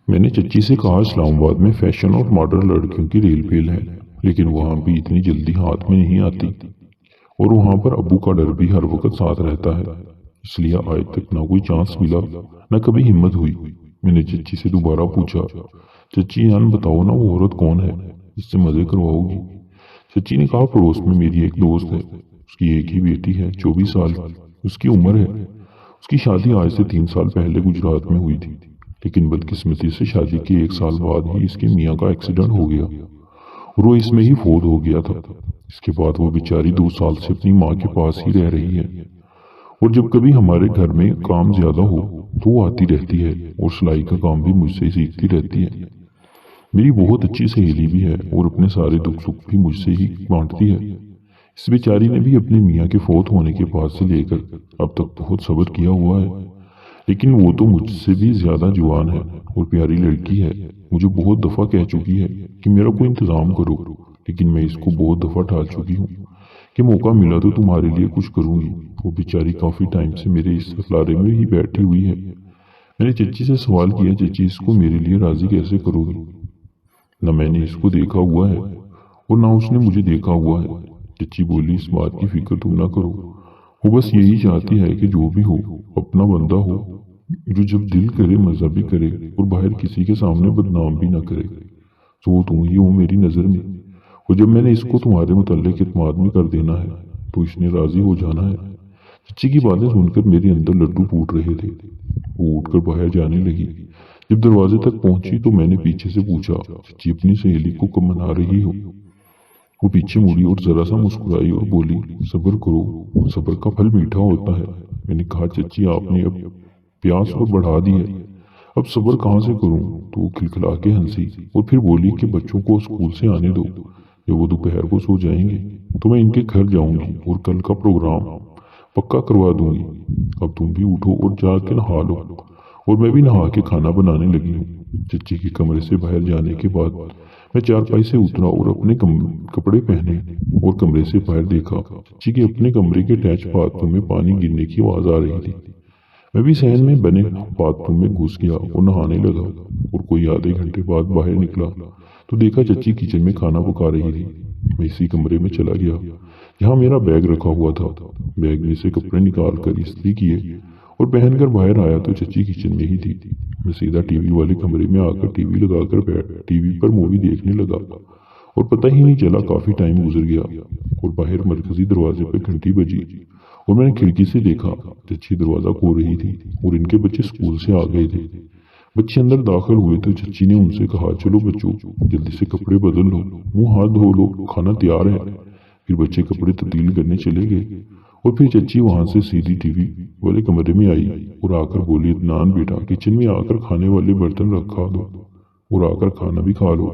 میں نے چچی سے کہا اسلام آباد میں فیشن اور ماڈرن لڑکیوں کی ریل پیل ہے، لیکن وہاں بھی اتنی جلدی ہاتھ میں نہیں آتی، اور وہاں پر ابو کا ڈر بھی ہر وقت ساتھ رہتا ہے، اس لیے آج تک نہ کوئی چانس ملا نہ کبھی ہمت ہوئی۔ میں نے چچی سے دوبارہ پوچھا، چچی جان بتاؤ نا وہ عورت کون ہے جس سے مزے کرواؤ گی؟ چچی نے کہا پڑوس میں میری ایک دوست ہے، اس کی ایک ہی بیٹی ہے، 24 سال اس کی عمر ہے۔ اس کی شادی آج سے 3 سال پہلے گجرات میں ہوئی تھی، لیکن بدقسمتی سے شادی کے 1 سال بعد ہی اس کے میاں کا ایکسیڈنٹ ہو گیا اور وہ اس میں ہی فوت ہو گیا تھا۔ اس کے بعد وہ بیچاری 2 سال سے اپنی ماں کے پاس ہی رہ رہی ہے، اور جب کبھی ہمارے گھر میں کام زیادہ ہو تو وہ آتی رہتی ہے اور سلائی کا کام بھی مجھ سے ہی سیکھتی رہتی ہے۔ میری بہت اچھی سہیلی بھی ہے اور اپنے سارے دکھ سکھ بھی مجھ سے ہی بانٹتی ہے۔ اس بیچاری نے بھی اپنے میاں کے فوت ہونے کے بعد سے لے کر اب تک بہت صبر کیا ہوا ہے، لیکن وہ تو مجھ سے بھی زیادہ جوان ہے اور پیاری لڑکی ہے۔ مجھے بہت دفعہ کہہ چکی ہے کہ میرا کوئی انتظام کرو، لیکن میں اس کو بہت دفعہ ٹال چکی ہوں کہ موقع ملا تو تمہارے لیے کچھ کروں گی۔ وہ بیچاری کافی ٹائم سے میرے اس سلارے میں ہی بیٹھی ہوئی ہے۔ میں نے چچی سے سوال کیا، چچی اس کو میرے لیے راضی کیسے کرو گی؟ نہ میں نے اس کو دیکھا ہوا ہے اور نہ اس نے مجھے دیکھا ہوا ہے۔ چچی بولی، اس بات کی فکر تم نہ کرو، وہ بس یہی چاہتی ہے کہ جو بھی ہو اپنا بندہ ہو، جو جب دل کرے مزہ بھی کرے اور باہر کسی کے سامنے بدنام بھی نہ کرے۔ تو وہ تم ہی ہو میری نظر میں، اور جب میں نے اس کو تمہارے متعلق اعتماد میں کر دینا ہے تو اس نے راضی ہو جانا ہے۔ چچی کی باتیں سن کر میرے اندر لڈو پھوٹ رہے تھے۔ وہ اٹھ کر باہر جانے لگی۔ جب دروازے تک پہنچی تو میں نے پیچھے سے پوچھا، چچی اپنی سہیلی کو کب منا رہی ہو؟ وہ پیچھے مڑی اور ذرا سا مسکرائی اور بولی، صبر کرو، صبر کا پھل میٹھا ہوتا ہے۔ میں نے کہا، چچی آپ نے اب پیاس اور بڑھا دی ہے، اب صبر کہاں سے کروں؟ تو وہ کھلکھلا کے ہنسی اور پھر بولی کہ بچوں کو اسکول سے آنے دو، جب وہ دوپہر کو سو جائیں گے تو میں ان کے گھر جاؤں گی اور کل کا پروگرام پکا کروا دوں گی۔ اب تم بھی اٹھو اور جا کے نہا لو، اور میں بھی نہا کے کھانا بنانے لگی ہوں۔ چچی کے کمرے سے باہر جانے کے بعد میں چارپائی سے اترا اور اپنے کپڑے پہنے اور کمرے سے باہر دیکھا۔ چچی کے اپنے کمرے کے اٹیچ باتھ روم میں پانی گرنے کی آواز آ رہی تھی۔ میں بھی صحن میں بنے باتھ روم میں گھس گیا اور نہانے لگا، اور کوئی آدھے گھنٹے بعد باہر نکلا تو دیکھا چچی کچن میں کھانا پکا رہی تھی۔ میں اسی کمرے میں چلا گیا جہاں میرا بیگ رکھا ہوا تھا۔ بیگ میں سے کپڑے نکال کر استری کیے اور پہن کر باہر آیا تو چچی کچن میں ہی تھی۔ میں سیدھا ٹی وی والے کمرے میں آ کر ٹی وی لگا کر ٹی وی پر مووی دیکھنے لگا، اور پتہ ہی نہیں چلا کافی ٹائم گزر گیا، اور باہر مرکزی دروازے پر گھنٹی بجی اور میں نے کھڑکی سے دیکھا چچی دروازہ کھول رہی تھی اور ان کے بچے اسکول سے آ گئے تھے۔ بچے اندر داخل ہوئے تو چچی نے ان سے کہا، چلو بچوں جلدی سے کپڑے بدل لو، منہ ہاتھ دھو لو، کھانا تیار ہے۔ پھر بچے کپڑے تبدیل کرنے چلے گئے، اور پھر چچی وہاں سے سیدھی ٹی وی والے کمرے میں آئی اور آ کر بولی، عدنان بیٹا کچن میں آ کر کھانے والے برتن رکھا دو اور آ کر کھانا بھی کھا لو۔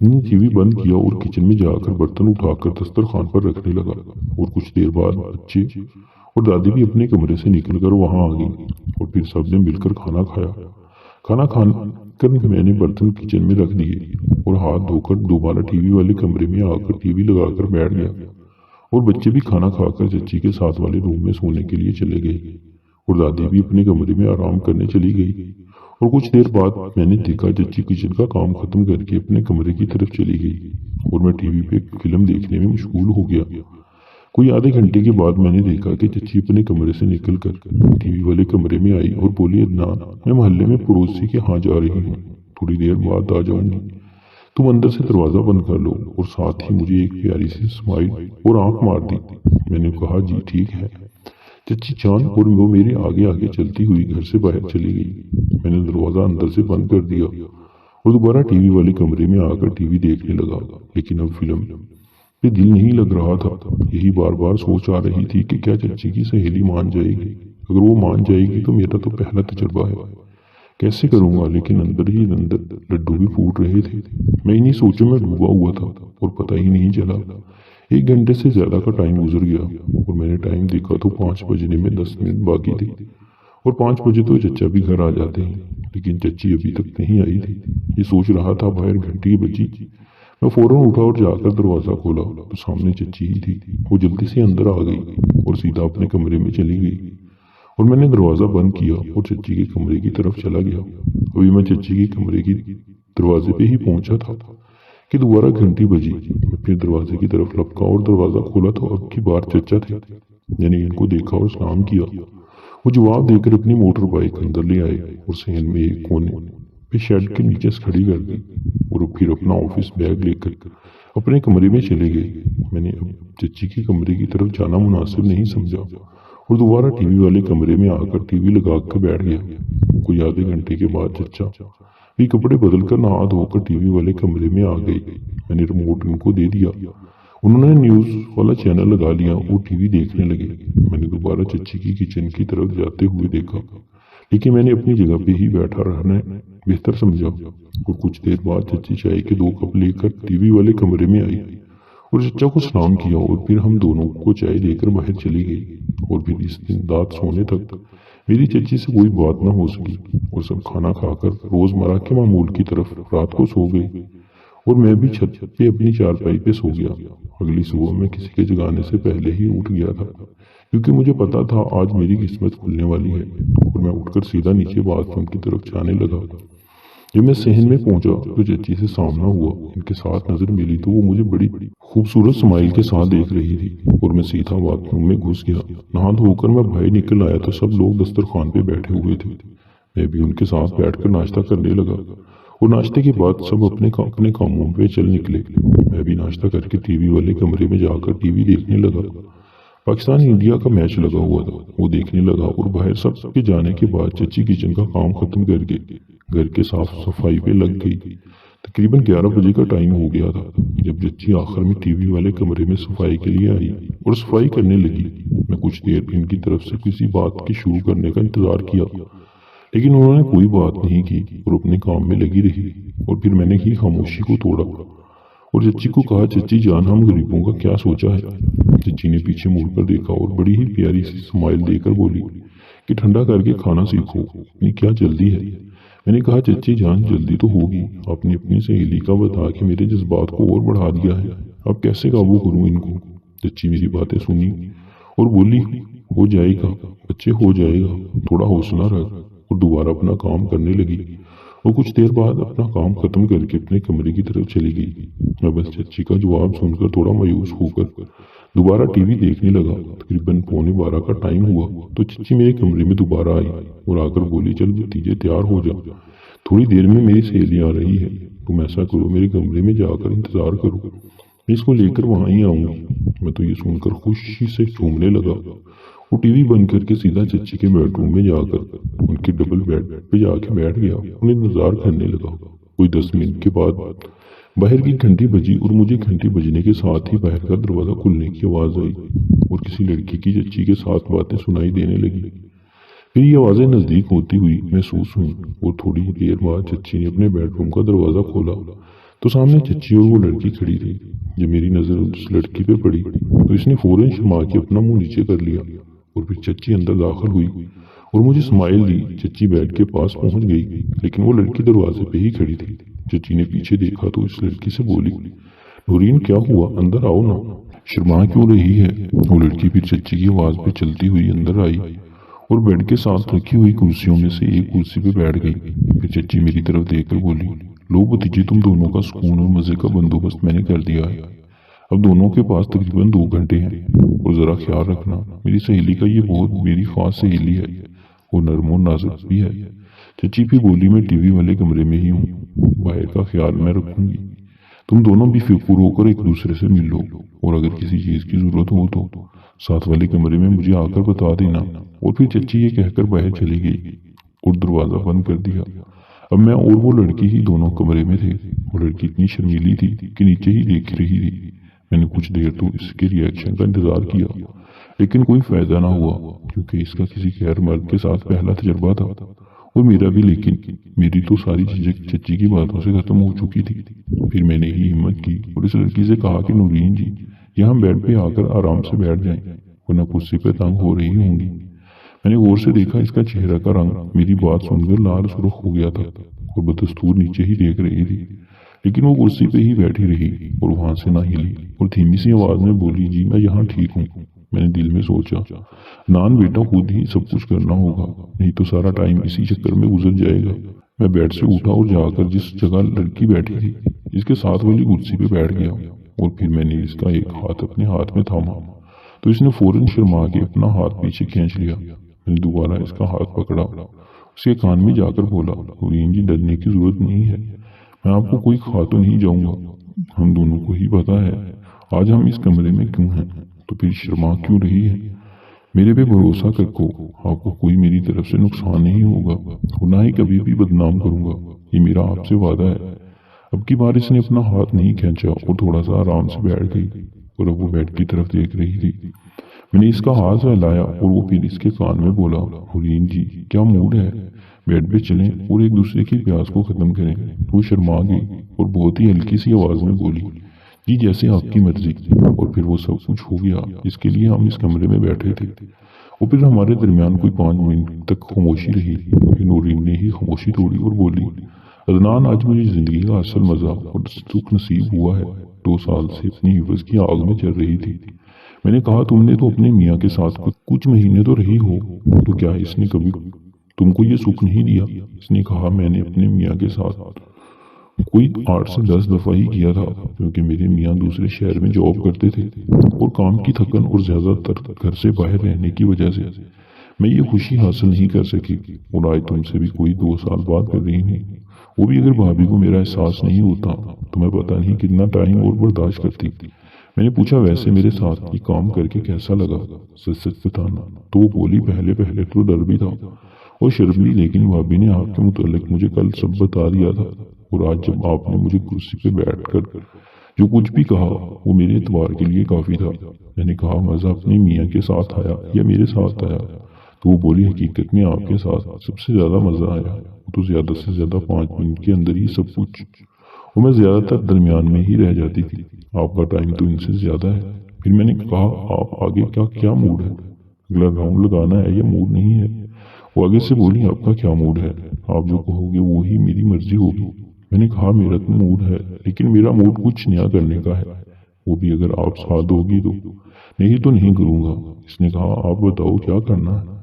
میں نے ٹی وی بند کیا اور کچن میں جا کر برتن اٹھا کر دسترخوان پر رکھنے لگا، اور کچھ دیر بعد بچے اور دادی بھی اپنے کمرے سے نکل کر وہاں آ گئی، اور پھر سب نے مل کر کھانا کھایا۔ کھانا کھا کر میں نے برتن کچن میں رکھ دیے اور ہاتھ دھو کر دوبارہ ٹی وی والے کمرے میں آ کر ٹی وی لگا کر بیٹھ گیا، اور بچے بھی کھانا کھا کر چچی کے ساتھ والے روم میں سونے کے لیے چلے گئے، اور دادی بھی اپنے کمرے میں آرام کرنے چلی گئی۔ اور کچھ دیر بعد میں نے دیکھا چچی کچن کا کام ختم کر کے اپنے کمرے کی طرف چلی گئی، اور میں ٹی وی پہ فلم دیکھنے میں مشغول ہو گیا۔ کوئی آدھے گھنٹے کے بعد میں نے دیکھا کہ چچی اپنے کمرے سے نکل کر ٹی وی والے کمرے میں آئی اور بولی، عدنان میں محلے میں پڑوسی کے ہاں جا رہی ہوں، تھوڑی دیر بعد آ جاؤں گی، تم اندر سے دروازہ بند کر لو، اور ساتھ ہی مجھے ایک پیاری سی اسمائل اور آنکھ مار دی۔ میں نے کہا، جی ٹھیک ہے چچی جان، اور وہ میرے آگے آگے چلتی ہوئی گھر سے باہر چلی گئی۔ میں نے دروازہ اندر سے بند کر دیا اور دوبارہ ٹی وی والے کمرے میں آ کر ٹی وی دیکھنے لگا، لیکن اب فلم پہ دل نہیں لگ رہا تھا۔ یہی بار بار سوچ آ رہی تھی کہ کیا چچی کی سہیلی مان جائے گی؟ اگر وہ مان جائے گی تو میرا تو پہلا تجربہ ہے، کیسے کروں گا؟ لیکن اندر ہی اندر لڈو بھی پھوٹ رہے تھے۔ میں انہی سوچوں میں ڈوبا ہوا تھا اور پتہ ہی نہیں چلا 1 گھنٹے سے زیادہ کا ٹائم گزر گیا، اور میں نے ٹائم دیکھا تو 5 بجنے میں 10 منٹ باقی تھے، اور 5 بجے تو چچا بھی گھر آ جاتے ہیں، لیکن چچی ابھی تک نہیں آئی تھی۔ یہ سوچ رہا تھا باہر گھنٹی بجی، میں فوراً اٹھا اور جا کر دروازہ کھولا تو سامنے چچی ہی تھی۔ وہ جلدی سے اندر آ گئی اور سیدھا اپنے کمرے میں چلی گئی، اور میں نے دروازہ بند کیا اور چچی کے کمرے کی طرف چلا گیا۔ ابھی میں چچی کے کمرے کی دروازے پہ ہی پہنچا تھا کہ دوبارہ گھنٹی بجی۔ میں پھر دروازے کی طرف لپکا اور دروازہ کھولا تو اب کی بار چچا تھے۔ میں نے ان کو دیکھا اور سلام کیا۔ وہ جواب دے کر اپنی موٹر بائک اندر لے آئے اور صحن میں ایک کونے پہ شیڈ کے نیچے کھڑی کر دی اور پھر اپنا آفس بیگ لے کر اپنے کمرے میں چلے گئے۔ میں نے اب چچی کے کمرے کی طرف جانا مناسب نہیں سمجھا اور دوبارہ ٹی وی والے کمرے میں آ کر ٹی وی لگا کر بیٹھ گیا۔ کوئی آدھے گھنٹے کے بعد چچا بھی کپڑے بدل کر نہا دھو کر ٹی وی والے کمرے میں آ گئے۔ میں نے ریموٹ ان کو دے دیا۔ انہوں نے نیوز والا چینل لگا لیا اور ٹی وی دیکھنے لگے۔ میں نے دوبارہ چچی کی کچن کی طرف جاتے ہوئے دیکھا، لیکن میں نے اپنی جگہ پہ ہی بیٹھا رہنا بہتر سمجھا اور کچھ دیر بعد چچی چائے کے 2 کپ لے کر ٹی وی والے کمرے میں آئی اور چچا کو سلام کیا اور پھر ہم دونوں کو چائے دے کر باہر چلی گئی۔ اور پھر اس دن رات سونے تک میری چچی سے کوئی بات نہ ہو سکی اور سب کھانا کھا کر روزمرہ کے معمول کی طرف رات کو سو گئے اور میں بھی چھت پہ اپنی چارپائی پہ سو گیا۔ اگلی صبح میں کسی کے جگانے سے پہلے ہی اٹھ گیا تھا کیونکہ مجھے پتا تھا آج میری قسمت کھلنے والی ہے، اور میں اٹھ کر سیدھا نیچے باتھ روم کی طرف جانے لگا۔ جب میں صحن میں پہنچا تو چچی سے سامنا ہوا، ان کے ساتھ نظر ملی تو وہ مجھے بڑی خوبصورت سمائل کے ساتھ دیکھ رہی تھی اور میں سیدھا باتھ روم میں گھس گیا۔ نہا دھو کر میں باہر نکل آیا تو سب لوگ دسترخوان پہ بیٹھے ہوئے تھے۔ میں بھی ان کے ساتھ بیٹھ کر ناشتہ کرنے لگا اور ناشتے کے بعد سب اپنے کاموں پہ چل نکلے۔ میں بھی ناشتہ کر کے ٹی وی والے کمرے میں جا کر ٹی وی دیکھنے لگا۔ پاکستان انڈیا کا میچ لگا ہوا تھا، وہ دیکھنے لگا اور باہر سب کے جانے کے بعد چچی کچن کا کام ختم کر کے گھر کے صاف صفائی پہ لگ گئی۔ تقریباً 11 بجے کا ٹائم ہو گیا تھا جب چچی آخر میں ٹی وی والے کمرے میں صفائی کے لیے آئی اور صفائی کرنے لگی۔ میں کچھ دیر ان کی طرف سے کسی بات کی شروع کرنے کا انتظار کیا، لیکن انہوں نے کوئی بات نہیں کی اور اپنے کام میں لگی رہی۔ اور پھر میں نے ہی خاموشی کو توڑا اور چچی کو کہا، چچی جان ہم غریبوں کا کیا سوچا ہے؟ چچی نے پیچھے مڑ کر دیکھا اور بڑی ہی پیاری سی اسمائل دے کر بولی کہ ٹھنڈا کر کے کھانا سیکھو، اتنی کیا جلدی ہے؟ میں نے کہا، چچی جان جلدی تو ہوگی، آپ نے اپنی سہیلی کا بتا کے میرے جذبات کو اور بڑھا دیا ہے، اب کیسے قابو کروں ان کو؟ چچی میری باتیں سنی اور بولی، ہو جائے گا بچے، ہو جائے گا، تھوڑا حوصلہ رکھ، اور دوبارہ اپنا کام کرنے لگی اور کچھ دیر بعد اپنا کام ختم کر کے اپنے کمرے کی طرف چلی گئی۔ میں بس چچی کا جواب سن کر تھوڑا مایوس ہو کر دوبارہ ٹی وی دیکھنے لگا۔ تقریباً 11:15 کا ٹائم ہوا تو چچی میرے کمرے میں دوبارہ آئی اور آ کر بولی، چل بھتیجے تیار ہو جا، تھوڑی دیر میں میری سہیلی آ رہی ہے، تم ایسا کرو میرے کمرے میں جا کر انتظار کرو، میں اس کو لے کر وہاں ہی آؤں گی۔ میں تو یہ سن کر خوشی سے جھومنے لگا۔ وہ ٹی وی بند کر کے سیدھا چچی کے بیڈ روم میں جا کر ان کے ڈبل بیڈ پہ جا کے بیٹھ گیا، انہیں انتظار کرنے لگا۔ کوئی 10 منٹ کے بعد باہر کی گھنٹی بجی اور مجھے گھنٹی بجنے کے ساتھ ہی باہر کا دروازہ کھلنے کی آواز آئی اور کسی لڑکی کی چچی کے ساتھ باتیں سنائی دینے لگی۔ پھر یہ آوازیں نزدیک ہوتی ہوئی محسوس ہوئیں اور تھوڑی دیر بعد چچی نے اپنے بیڈ روم کا دروازہ کھولا تو سامنے چچی اور وہ لڑکی کھڑی تھی۔ جب میری نظر اس لڑکی پہ پڑی تو اس نے فوراً شرما کے اپنا منہ نیچے کر لیا اور پھر چچی اندر داخل ہوئی اور مجھے اسمائل دی۔ چچی بیڈ کے پاس پہنچ گئی لیکن وہ لڑکی دروازے پہ ہی کھڑی تھی۔ چچی نے پیچھے دیکھا تو اس لڑکی سے بولی، نورین کیا ہوا، اندر آؤ نا، شرما کیوں رہی ہے؟ وہ لڑکی پھر چچی کی آواز پہ چلتی ہوئی اندر آئی اور بیڈ کے ساتھ رکھی ہوئی کرسیوں میں سے ایک کرسی پہ بیٹھ گئی۔ پھر چچی میری طرف دیکھ کر بولی، لو بھتیجے تم دونوں کا سکون اور مزے کا بندوبست میں نے کر دیا ہے، اب دونوں کے پاس تقریباً 2 گھنٹے ہیں، اور ذرا خیال رکھنا، میری سہیلی کا یہ بہت میری خاص سہیلی ہے، وہ نرم و نازک بھی ہے۔ چچی بھی بولی، میں ٹی وی والے کمرے میں ہی ہوں، باہر کا خیال میں رکھوں گی، تم دونوں بھی فکر ہو کر ایک دوسرے سے مل لو، اور اگر کسی چیز کی ضرورت ہو تو ساتھ والے کمرے میں مجھے آ کر بتا دینا۔ اور پھر چچی یہ کہہ کر باہر چلی گئی اور دروازہ بند کر دیا۔ اب میں اور وہ لڑکی ہی دونوں کمرے میں تھے۔ وہ لڑکی اتنی شرمیلی تھی کہ نیچے ہی دیکھ رہی تھی۔ میں نے کچھ دیر تو اس کے ری ایکشن کا انتظار کیا لیکن کوئی فائدہ نہ ہوا کیونکہ اس کا کسی غیر مرد کے ساتھ پہلا تجربہ تھا اور میرا بھی، لیکن میری تو ساری چیزیں چچی کی باتوں سے ختم ہو چکی تھی۔ پھر میں نے ہی ہمت کی اور اس لڑکی سے کہا کہ نورین جی یہاں بیڈ پہ آ کر آرام سے بیٹھ جائیں ورنہ کرسی پہ تنگ ہو رہی ہوں گی۔ میں نے غور سے دیکھا، اس کا چہرہ کا رنگ میری بات سن کر لال سرخ ہو گیا تھا اور بدستور نیچے ہی دیکھ رہی تھی، لیکن وہ کرسی پہ ہی بیٹھی رہی اور وہاں سے نہ ہلی اور دھیمی سی آواز میں بولی، جی میں یہاں ٹھیک ہوں، میں نے دل میں سوچا، نان بیٹا خود ہی سب کچھ کرنا ہوگا، نہیں تو سارا ٹائم اسی چکر میں گزر جائے گا۔ میں بیڈ سے اٹھا اور جا کر جس جگہ لڑکی بیٹھی تھی اس کے ساتھ والی کرسی پہ بیٹھ گیا، اور پھر میں نے اس کا ایک ہاتھ اپنے ہاتھ میں تھاما تو اس نے فوراً شرما کے اپنا ہاتھ پیچھے کھینچ لیا۔ میں نے دوبارہ اس کا ہاتھ پکڑا، اس کے کان میں جا کر بولا، نورین جی ڈرنے کی ضرورت نہیں ہے، میں آپ کو کوئی کھا تو نہیں جاؤں گا، ہم دونوں کو ہی پتا ہے آج ہم اس کمرے میں کیوں ہیں، تو پھر شرما کیوں رہی ہے؟ میرے پہ بھروسہ رکھو، آپ کو کوئی میری طرف سے نقصان نہیں ہوگا اور نہ ہی کبھی بھی بدنام کروں گا، یہ میرا آپ سے وعدہ ہے۔ اب کی بار اس نے اپنا ہاتھ نہیں کھینچا اور تھوڑا سا آرام سے بیٹھ گئی، اور اب وہ بیڈ کی طرف دیکھ رہی تھی۔ میں نے اس کا ہاتھ ہلایا اور وہ پھر اس کے کان میں بولا، نورین جی کیا موڈ ہے، بیڈ پہ چلیں اور ایک دوسرے کی پیاس کو ختم کریں۔ وہ شرما گئی اور بہت ہی ہلکی سی آواز میں بولی، جی جیسے آپ کی مرضی۔ اور پھر وہ سب کچھ ہو گیا جس کے لیے ہم اس کمرے میں بیٹھے تھے، اور پھر ہمارے درمیان کوئی 5 منٹ تک خاموشی رہی۔ پھر نورین نے ہی خاموشی توڑی اور بولی، عدنان آج مجھے زندگی کا اصل مزہ اور سکھ نصیب ہوا ہے، 2 سال سے اپنی حفظ کی آگ میں چل رہی تھی۔ میں نے کہا، تم نے تو اپنے میاں کے ساتھ کچھ مہینے تو رہی ہو، تو کیا اس نے کبھی تم کو یہ سکھ نہیں دیا؟ اس نے کہا، میں نے اپنے میاں کے ساتھ کوئی 8 سے 10 دفعہ ہی کیا تھا، کیونکہ میرے میاں دوسرے شہر میں جاب کرتے تھے اور کام کی تھکن اور زیادہ تر گھر سے باہر رہنے کی وجہ سے میں یہ خوشی حاصل نہیں کر سکی، اور آج تم سے بھی کوئی 2 سال بعد کر رہی نہیں، وہ بھی اگر بھابھی کو میرا احساس نہیں ہوتا تو میں پتہ نہیں کتنا ٹائم اور برداشت کرتی۔ میں نے پوچھا، ویسے میرے ساتھ یہ کام کر کے کیسا لگا، سچ سچ بتانا؟ تو وہ بولی، پہلے تو ڈر بھی تھا اور شرم بھی، لیکن بھابھی نے آپ کے متعلق مجھے کل سب بتا دیا تھا، اور آج جب آپ نے مجھے کرسی پہ بیٹھ کر جو کچھ بھی کہا وہ میرے اعتبار کے لیے کافی تھا۔ میں نے کہا، مزہ اپنے میاں کے ساتھ آیا یا میرے ساتھ آیا؟ تو وہ بولی، حقیقت میں آپ کے ساتھ سب سے زیادہ مزہ آیا، تو زیادہ سے زیادہ 5 منٹ کے اندر ہی سب کچھ، اور میں زیادہ تر درمیان میں ہی رہ جاتی تھی، آپ کا ٹائم تو ان سے زیادہ ہے۔ پھر میں نے کہا، آپ آگے کیا موڈ ہے، اگلا راؤنڈ لگانا ہے یا موڈ نہیں ہے؟ وہ آگے سے بولی، آپ کا کیا موڈ ہے، آپ جو کہو گے وہی میری مرضی ہوگی۔ میں نے کہا، میرا تو موڈ ہے، لیکن میرا موڈ کچھ نیا کرنے کا ہے، وہ بھی اگر آپ ساتھ ہوگی تو، نہیں تو نہیں کروں گا۔ اس نے کہا، آپ بتاؤ کیا کرنا ہے؟